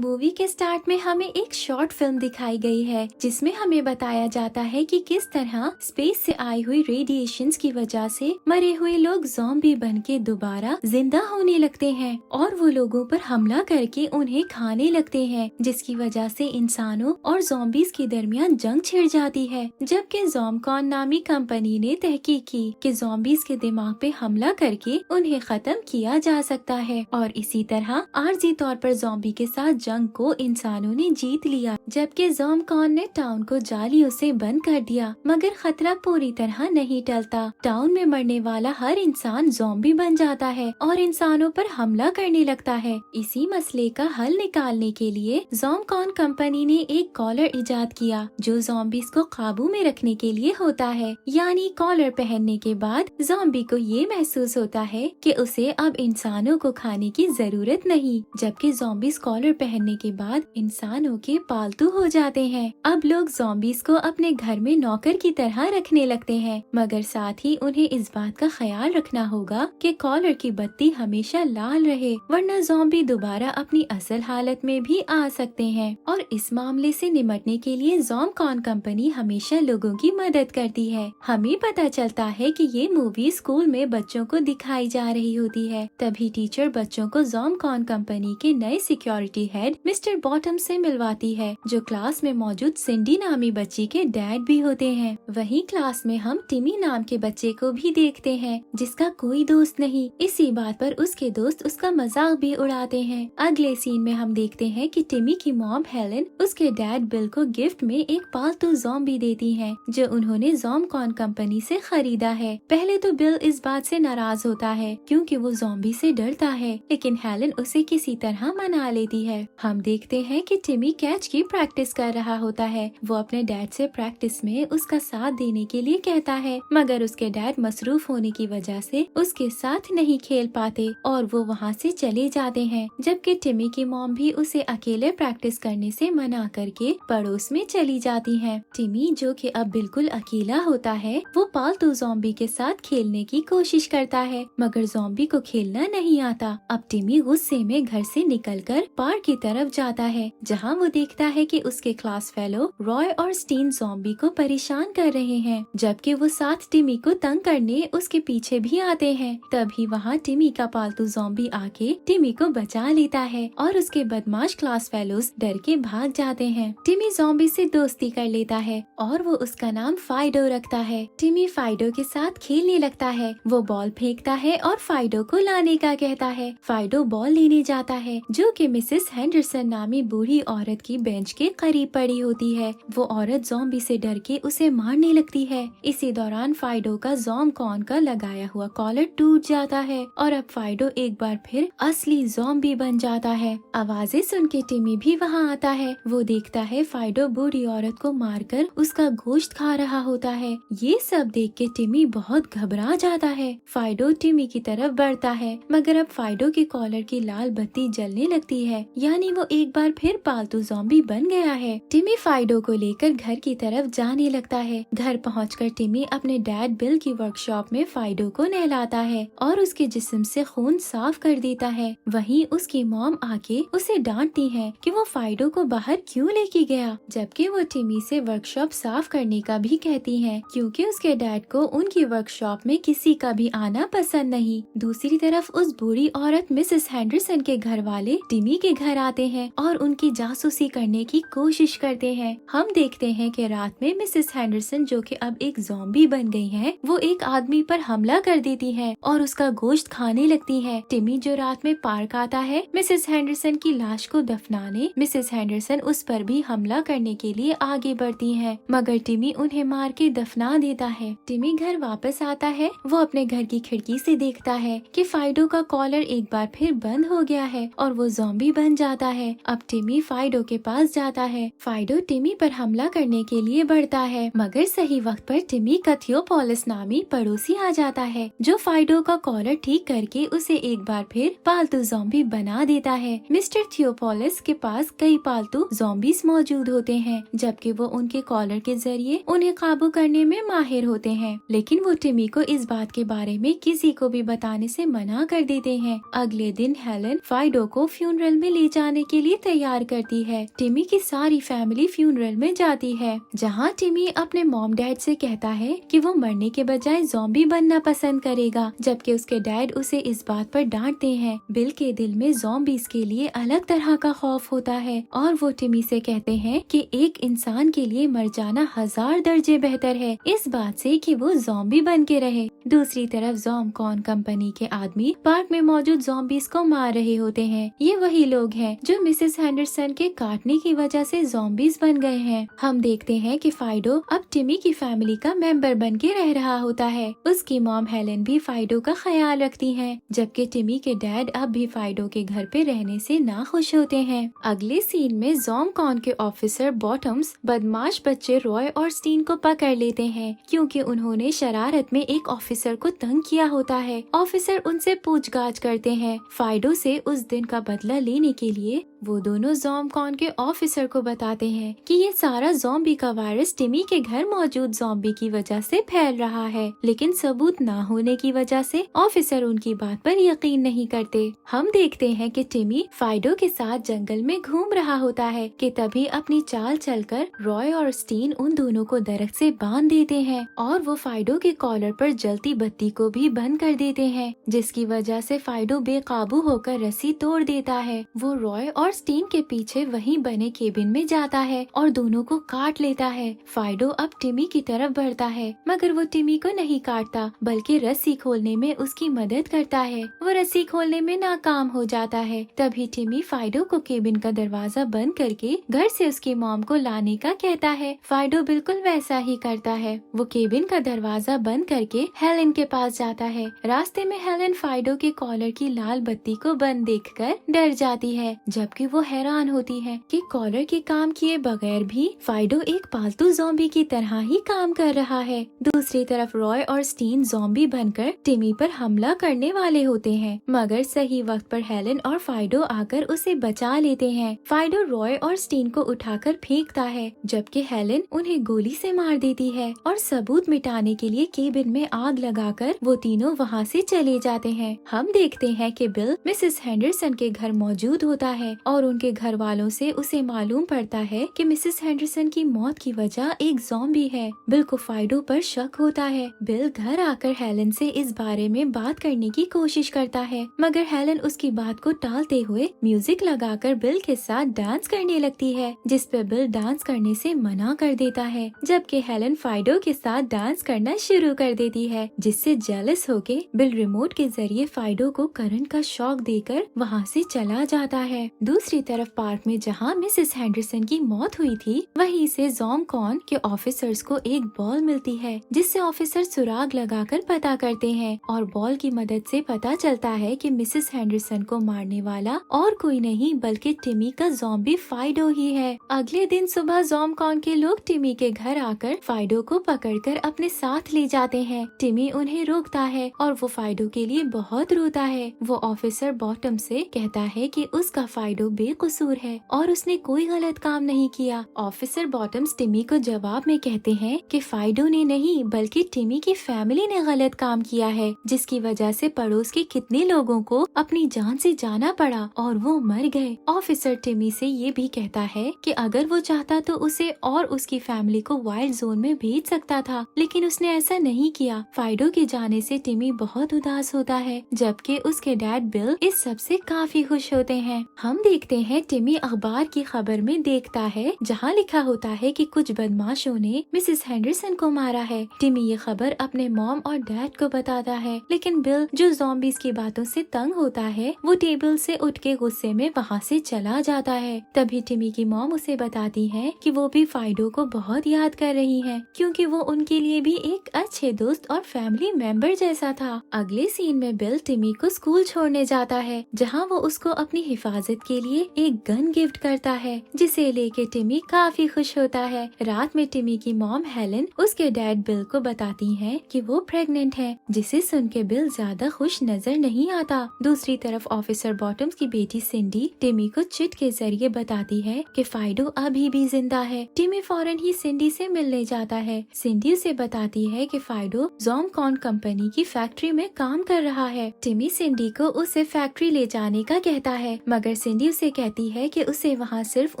Movie के start में हमें एक शॉर्ट फिल्म दिखाई गई है जिसमें हमें बताया जाता है कि किस तरह स्पेस से आई हुई रेडिएशंस की वजह से मरे हुए लोग ज़ॉम्बी बनके दोबारा जिंदा होने लगते हैं और वो लोगों पर हमला करके उन्हें खाने लगते हैं, जिसकी वजह से इंसानों और ज़ॉम्बीज के दरमियान जंग छिड़ जाती है। जबकि ज़ॉम्बकॉन नामी कंपनी ने तहकीक की कि ज़ॉम्बीज के दिमाग पे हमला करके उन्हें खत्म किया जा सकता है और इसी तरह आर्जी तौर पर ज़ॉम्बी के साथ जंग को इंसानों ने जीत लिया। जबकि ज़ॉम्बकॉन ने टाउन को जालियों से बंद कर दिया, मगर खतरा पूरी तरह नहीं टलता। टाउन में मरने वाला हर इंसान ज़ॉम्बी बन जाता है और इंसानों पर हमला करने लगता है। इसी मसले का हल निकालने के लिए ज़ॉम्बकॉन कंपनी ने एक कॉलर इजाद किया जो ज़ॉम्बीज को काबू में रखने के लिए होता है। यानी कॉलर पहनने के बाद ज़ॉम्बी को ये महसूस होता है कि उसे अब इंसानों को खाने की जरूरत नहीं, जबकि ज़ॉम्बीज कॉलर पहनने के बाद इंसानों के पालतू हो जाते हैं। अब लोग ज़ॉम्बीज को अपने घर में नौकर की तरह रखने लगते हैं, मगर साथ ही उन्हें इस बात का ख्याल रखना होगा कि कॉलर की बत्ती हमेशा लाल रहे, वरना ज़ॉम्बी दोबारा अपनी असल हालत में भी आ सकते हैं। और इस मामले से निपटने के लिए ज़ॉम्बकॉन कंपनी हमेशा लोगों की मदद करती है। हमें पता चलता है कि ये मूवी स्कूल में बच्चों को दिखाई जा रही होती है। तभी टीचर बच्चों को ज़ॉम्बकॉन कंपनी के नए सिक्योरिटी हेड मिस्टर बॉटम से मिलवाती है, जो क्लास में मौजूद सिंडी नामी बच्ची के डैड भी होते हैं। वहीं क्लास में हम टिमी नाम के बच्चे को भी देखते हैं जिसका कोई दोस्त नहीं। इसी बात पर उसके दोस्त उसका मजाक भी उड़ाते हैं। अगले सीन में हम देखते हैं कि टिमी की मॉम हेलन उसके डैड बिल को गिफ्ट में एक पालतू ज़ॉम्बी देती है जो उन्होंने ज़ॉम्बकॉन कंपनी से खरीदा है। पहले तो बिल इस बात से नाराज होता है क्योंकि वो ज़ॉम्बी से डरता है, लेकिन हेलन उसे किसी तरह मना लेती है। हम देखते हैं कि टिमी कैच की प्रैक्टिस कर रहा होता है। वो अपने डैड से प्रैक्टिस में उसका साथ देने के लिए कहता है, मगर उसके डैड मसरूफ होने की वजह से उसके साथ नहीं खेल पाते और वो वहाँ से चले जाते हैं। जबकि टिमी की मॉम भी उसे अकेले प्रैक्टिस करने से मना करके पड़ोस में चली जाती है। टिमी जो कि अब बिल्कुल अकेला होता है, वो पालतू ज़ॉम्बी के साथ खेलने की कोशिश करता है, मगर ज़ॉम्बी को खेलना नहीं आता। अब टिमी गुस्से में घर से निकलकर पार्क की तरफ जाता है, जहाँ वो देखता है कि उसके क्लास फेलो रॉय और स्टीन ज़ॉम्बी को परेशान कर रहे हैं, जबकि वो साथ टिमी को तंग करने उसके पीछे भी आते हैं। तभी वहाँ टिमी का पालतू ज़ॉम्बी आके टिमी को बचा लेता है और उसके बदमाश क्लास फेलोज डर के भाग जाते हैं। टिमी ज़ॉम्बी से दोस्ती कर लेता है और वो उसका नाम फाइडो रखता है। टिमी फाइडो के साथ खेलने लगता है। वो बॉल फेंकता है और फाइडो को लाने का कहता है। फाइडो बॉल लेने जाता है जो कि मिसेस हेंडरसन नामी बूढ़ी औरत की बेंच के करीब पड़ी होती है। वो औरत ज़ॉम्बी से डर के उसे मारने लगती है। इसी दौरान फाइडो का ज़ॉम्बकॉन का लगाया हुआ कॉलर टूट जाता है और अब फाइडो एक बार फिर असली ज़ॉम्बी बन जाता है। आवाजें सुन के टिमी भी वहाँ आता है। वो देखता है फाइडो बूढ़ी औरत को मारकर उसका गोश्त खा रहा होता है। ये सब देख के टिमी बहुत घबरा जाता है। फाइडो टिमी की तरफ बढ़ता है, मगर अब फाइडो के कॉलर की लाल बत्ती जलने लगती है, यानी वो एक बार फिर पालतू ज़ॉम्बी बन गया है। टिमी फाइडो को लेकर घर की तरफ जाने लगता है। घर पहुंचकर टिमी अपने डैड बिल की वर्कशॉप में फाइडो को नहलाता है और उसके जिस्म से खून साफ कर देता है। वहीं उसकी मॉम आके उसे डांटती है कि वो फाइडो को बाहर क्यों लेके गया, जबकि वो टिमी से वर्कशॉप साफ करने का भी कहती है क्योंकि उसके डैड को उनकी वर्कशॉप में किसी का भी आना पसंद नहीं। दूसरी तरफ उस बूढ़ी औरत मिसेस हेंडरसन के घर वाले टिमी के घर आते हैं और उनकी जासूसी करने की कोशिश करते हैं। हम देखते हैं कि रात में मिसेस हेंडरसन जो कि अब एक ज़ॉम्बी बन गई है, वो एक आदमी पर हमला कर देती है और उसका गोश्त खाने लगती है। टिमी जो रात में पार्क आता है मिसेस हेंडरसन की लाश को दफनाने, मिसेस हेंडरसन उस पर भी हमला करने के लिए आगे बढ़ती है, मगर टिमी उन्हें मार के दफना देता है। टिमी घर वापस आता है। वो अपने घर की खिड़की से देखता है कि फाइडो का कॉलर एक बार फिर बंद हो गया है और वो ज़ॉम्बी बन जाता है। अब टिमी फाइडो के पास जाता है। फाइडो टिमी पर हमला करने के लिए बढ़ता है, मगर सही वक्त पर टिमी का थियोपोलिस नामी पड़ोसी आ जाता है जो फाइडो का कॉलर ठीक करके उसे एक बार फिर पालतू ज़ॉम्बी बना देता है। मिस्टर थियोपोलिस के पास कई पालतू ज़ॉम्बीज मौजूद होते हैं, जबकि वो उनके कॉलर के जरिए उन्हें काबू करने में माहिर होते हैं, लेकिन वो टिमी को इस बात के बारे में किसी को भी बताने से मना कर देते हैं। अगले दिन हेलन फाइडो को फ्यूनरल में ले जाने जाने के लिए तैयार करती है। टिमी की सारी फैमिली फ्यूनरल में जाती है, जहाँ टिमी अपने मॉम डैड से कहता है कि वो मरने के बजाय ज़ॉम्बी बनना पसंद करेगा, जबकि उसके डैड उसे इस बात पर डांटते हैं। बिल के दिल में ज़ॉम्बीज़ के लिए अलग तरह का खौफ होता है और वो टिमी से कहते हैं कि एक इंसान के लिए मर जाना 1000 दर्जे बेहतर है इस बात से कि वो ज़ॉम्बी बन के रहे। दूसरी तरफ ज़ॉम्बकॉन कंपनी के आदमी पार्क में मौजूद ज़ॉम्बीज़ को मार रहे होते हैं। ये वही लोग हैं जो मिसेस हेंडरसन के काटने की वजह से ज़ॉम्बीज़ बन गए हैं। हम देखते हैं कि फाइडो अब टिमी की फैमिली का मेंबर बन के रह रहा होता है। उसकी मॉम हेलेन भी फाइडो का ख्याल रखती है, जबकि टिमी के डैड अब भी फाइडो के घर पे रहने से नाखुश होते हैं। अगले सीन में ज़ॉम्बकॉन के ऑफिसर बॉटम्स बदमाश बच्चे रॉय और स्टीन को पकड़ लेते हैं, क्योंकि उन्होंने शरारत में एक ऑफिसर को तंग किया होता है। ऑफिसर उनसे पूछताछ करते हैं। फाइडो से उस दिन का बदला लेने के लिए वो दोनों ज़ॉम्बकॉन के ऑफिसर को बताते हैं कि ये सारा ज़ॉम्बी का वायरस टिमी के घर मौजूद ज़ॉम्बी की वजह से फैल रहा है, लेकिन सबूत ना होने की वजह से ऑफिसर उनकी बात पर यकीन नहीं करते। हम देखते हैं कि टिमी फाइडो के साथ जंगल में घूम रहा होता है कि तभी अपनी चाल चलकर रॉय और स्टीन उन दोनों को दरख्त से बांध देते हैं और वो फाइडो के कॉलर पर जलती बत्ती को भी बंद कर देते हैं, जिसकी वजह से फाइडो बेकाबू होकर रस्सी तोड़ देता है। वो रॉय और स्टीन के पीछे वहीं बने केबिन में जाता है और दोनों को काट लेता है। फाइडो अब टिमी की तरफ बढ़ता है, मगर वो टिमी को नहीं काटता बल्कि रस्सी खोलने में उसकी मदद करता है। वो रस्सी खोलने में नाकाम हो जाता है। तभी टिमी फाइडो को केबिन का दरवाजा बंद करके घर से उसकी मॉम को लाने का कहता है। फाइडो बिल्कुल वैसा ही करता है। वो केबिन का दरवाजा बंद करके हेलेन के पास जाता है। रास्ते में हेलेन फाइडो के कॉलर की लाल बत्ती को बंद देखकर डर जाती है, जबकि वो हैरान होती है कि कॉलर के काम किए बगैर भी फाइडो एक पालतू ज़ॉम्बी की तरह ही काम कर रहा है। दूसरी तरफ रॉय और स्टीन ज़ॉम्बी बनकर टिमी पर हमला करने वाले होते हैं, मगर सही वक्त पर हेलेन और फाइडो आकर उसे बचा लेते हैं। फाइडो रॉय और स्टीन को उठाकर फेंकता है, जबकि हेलेन उन्हें गोली से मार देती है और सबूत मिटाने के लिए केबिन में आग लगाकर वो तीनों वहाँ से चले जाते हैं। हम देखते हैं कि बिल मिसेस हेंडरसन के घर मौजूद होता है और उनके घर वालों से उसे मालूम पड़ता है कि मिसेस हेंडरसन की मौत की वजह एक ज़ॉम्बी है। बिल को फाइडो पर शक होता है। बिल घर आकर हेलेन से इस बारे में बात करने की कोशिश करता है, मगर हेलेन उसकी बात को टालते हुए म्यूजिक लगाकर बिल के साथ डांस करने लगती है, जिस पे बिल डांस करने से मना कर देता है, जबकि हेलेन फाइडो के साथ डांस करना शुरू कर देती है, जिससे जेलस होके बिल रिमोट के जरिए फाइडो को करंट का शॉक देकर वहाँ से चला जाता है। दूसरी तरफ पार्क में जहाँ मिसेस हेंडरसन की मौत हुई थी, वहीं से ज़ॉम्बकॉन के ऑफिसर्स को एक बॉल मिलती है, जिससे ऑफिसर सुराग लगाकर पता करते हैं और बॉल की मदद से पता चलता है कि मिसेस हेंडरसन को मारने वाला और कोई नहीं बल्कि टिमी का ज़ॉम्बी फाइडो ही है। अगले दिन सुबह ज़ॉम्बकॉन के लोग टिमी के घर आकर फाइडो को पकड़कर अपने साथ ले जाते हैं। टिमी उन्हें रोकता है और वो फाइडो के लिए बहुत रोता है। वो ऑफिसर बॉटम से कहता है कि उसका फाइडो बेकसूर है और उसने कोई गलत काम नहीं किया। ऑफिसर बॉटम्स टिमी को जवाब में कहते हैं कि फाइडो ने नहीं बल्कि टिमी की फैमिली ने गलत काम किया है, जिसकी वजह से पड़ोस के कितने लोगों को अपनी जान से जाना पड़ा और वो मर गए। ऑफिसर टिमी से ये भी कहता है कि अगर वो चाहता तो उसे और उसकी फैमिली को वाइल्ड जोन में भेज सकता था, लेकिन उसने ऐसा नहीं किया। फाइडो के जाने से टिमी बहुत उदास होता है, जबकि उसके डैड बिल इस सब से काफी खुश होते हैं। हम देखते हैं टिमी अखबार की खबर में देखता है जहाँ लिखा होता है कि कुछ बदमाशों ने मिसेस हेंडरसन को मारा है। टिमी ये खबर अपने मॉम और डैड को बताता है, लेकिन बिल जो ज़ॉम्बीज़ की बातों से तंग होता है, वो टेबल से उठ के गुस्से में वहाँ से चला जाता है। तभी टिमी की मॉम उसे बताती है कि वो भी फाइडो को बहुत याद कर रही है, क्योंकि वो उनके लिए भी एक अच्छे दोस्त और फैमिली मेंबर जैसा था। अगले सीन में बिल टिमी को स्कूल छोड़ने जाता है, जहाँ वो उसको अपनी हिफाजत के लिए एक गन गिफ्ट करता है, जिसे लेके टिमी काफी खुश होता है। रात में टिमी की मॉम हेलेन उसके डैड बिल को बताती है कि वो प्रेग्नेंट है, जिसे सुन के बिल ज्यादा खुश नजर नहीं आता। दूसरी तरफ ऑफिसर बॉटम्स की बेटी सिंडी टिमी को चिट के जरिए बताती है कि फाइडो अभी भी जिंदा है। टिमी फौरन ही सिंडी से मिलने जाता है। सिंडी उसे बताती है कि फाइडो ज़ॉम्बकॉन कंपनी की फैक्ट्री में काम कर रहा है। टिमी सिंडी को उसे फैक्ट्री ले जाने का कहता है, मगर सिंडी उसे कहती है कि उसे वहाँ सिर्फ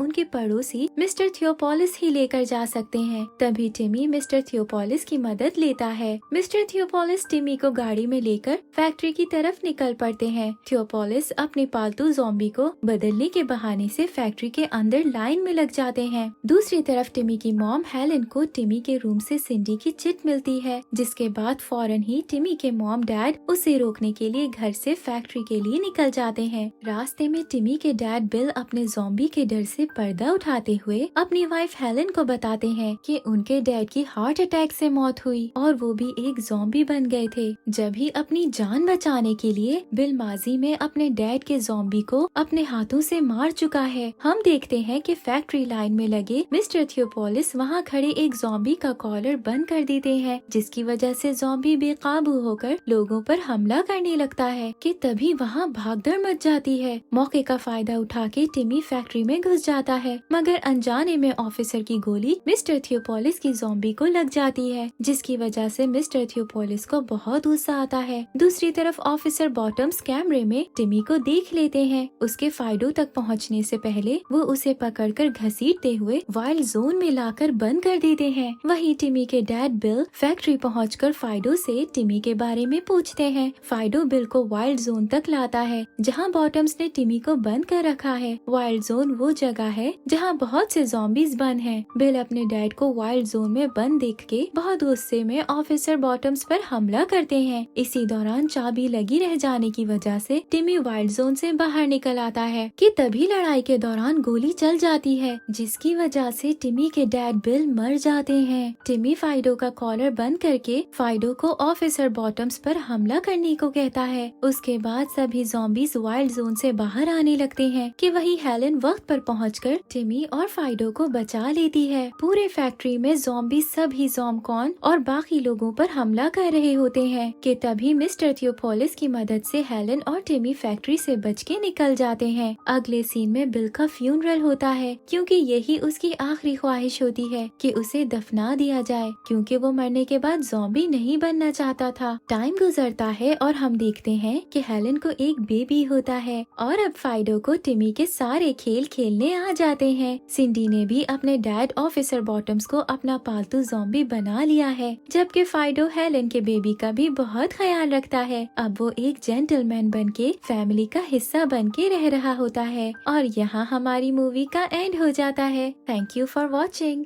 उनके पड़ोसी मिस्टर थियोपोलिस ही लेकर जा सकते हैं। तभी टिमी मिस्टर थियोपोलिस की मदद लेता है। मिस्टर थियोपोलिस टिमी को गाड़ी में लेकर फैक्ट्री की तरफ निकल पड़ते हैं। थियोपोलिस अपने पालतू ज़ॉम्बी को बदलने के बहाने से फैक्ट्री के अंदर लाइन में लग जाते हैं। दूसरी तरफ टिमी की मॉम हेलन को टिमी के रूम से सिंडी की चिट मिलती है, जिसके बाद फौरन ही टिमी के मॉम डैड उसे रोकने के लिए घर से फैक्ट्री के लिए निकल जाते हैं। रास्ते में टिमी के डैड बिल अपने ज़ॉम्बी के डर से पर्दा उठाते हुए अपनी वाइफ हेलन को बताते हैं कि उनके डैड की हार्ट अटैक से मौत हुई और वो भी एक ज़ॉम्बी बन गए थे। जब ही अपनी जान बचाने के लिए बिल माजी में अपने डैड के ज़ॉम्बी को अपने हाथों से मार चुका है। हम देखते हैं कि फैक्ट्री लाइन में लगे मिस्टर थियोपोलिस वहाँ खड़े एक ज़ॉम्बी का कॉलर बंद कर देते हैं, जिसकी वजह से ज़ॉम्बी बेकाबू होकर लोगों पर हमला करने लगता है कि तभी वहाँ भागदौड़ मच जाती है। मौके का फायदा उठा के टिमी फैक्ट्री में घुस जाता है, मगर अनजाने में ऑफिसर की गोली मिस्टर थियोपोलिस की ज़ॉम्बी को लग जाती है, जिसकी वजह से मिस्टर थियोपोलिस को बहुत गुस्सा आता है। दूसरी तरफ ऑफिसर बॉटम्स कैमरे में टिमी को देख लेते हैं। उसके फाइडो तक पहुंचने से पहले वो उसे पकड़कर घसीटते हुए वाइल्ड जोन में लाकर बंद कर देते हैं। वहीं टिमी के डैड बिल फैक्ट्री पहुंचकर फाइडो से टिमी के बारे में पूछते हैं। फाइडो बिल को वाइल्ड जोन तक लाता है जहां बॉटम्स ने टिमी को बंद कर रखा है। वाइल्ड जोन वो जगह है जहां बहुत से ज़ॉम्बीज बंद हैं। बिल अपने डैड को वाइल्ड जोन में बंद देख के बहुत गुस्से में ऑफिसर बॉटम्स पर हमला करते हैं। इसी दौरान चाबी लगी रह जाने की वजह से टिमी वाइल्ड जोन से बाहर निकल आता है कि तभी लड़ाई के दौरान गोली चल जाती है, जिसकी वजह से टिमी के डैड बिल मर जाते हैं। टिमी फाइडो का कॉलर बंद करके फाइडो को ऑफिसर बॉटम्स पर हमला करने को कहता है। उसके बाद सभी ज़ॉम्बीज वाइल्ड जोन से बाहर आने लगते हैं कि वही हेलन वक्त पर पहुंचकर टिमी और फाइडो को बचा लेती है। पूरे फैक्ट्री में ज़ॉम्बी सभी ज़ॉम्बकॉन और बाकी लोगों पर हमला कर रहे होते हैं कि तभी मिस्टर थियोपोलिस की मदद से हेलन और टिमी फैक्ट्री से बच के निकल जाते हैं। अगले सीन में बिल का फ्यूनरल होता है, क्योंकि यही उसकी आखिरी ख्वाहिश होती है कि उसे दफना दिया जाए, क्योंकि वो मरने के बाद ज़ॉम्बी नहीं बनना चाहता था। टाइम गुजरता है और हम देखते हैं कि हेलन को एक बेबी होता है और अब फाइडो को टिमी के सारे खेल खेलने आ जाते हैं। सिंडी ने भी अपने डैड ऑफिसर बॉटम्स को अपना पालतू ज़ॉम्बी बना लिया है, जबकि फाइडो हेलन के बेबी का भी बहुत ख्याल रखता है। अब वो एक जेंटलमैन बनके फैमिली का हिस्सा बनके रह रहा होता है। और यहाँ हमारी मूवी का एंड हो जाता है। Thank you for watching.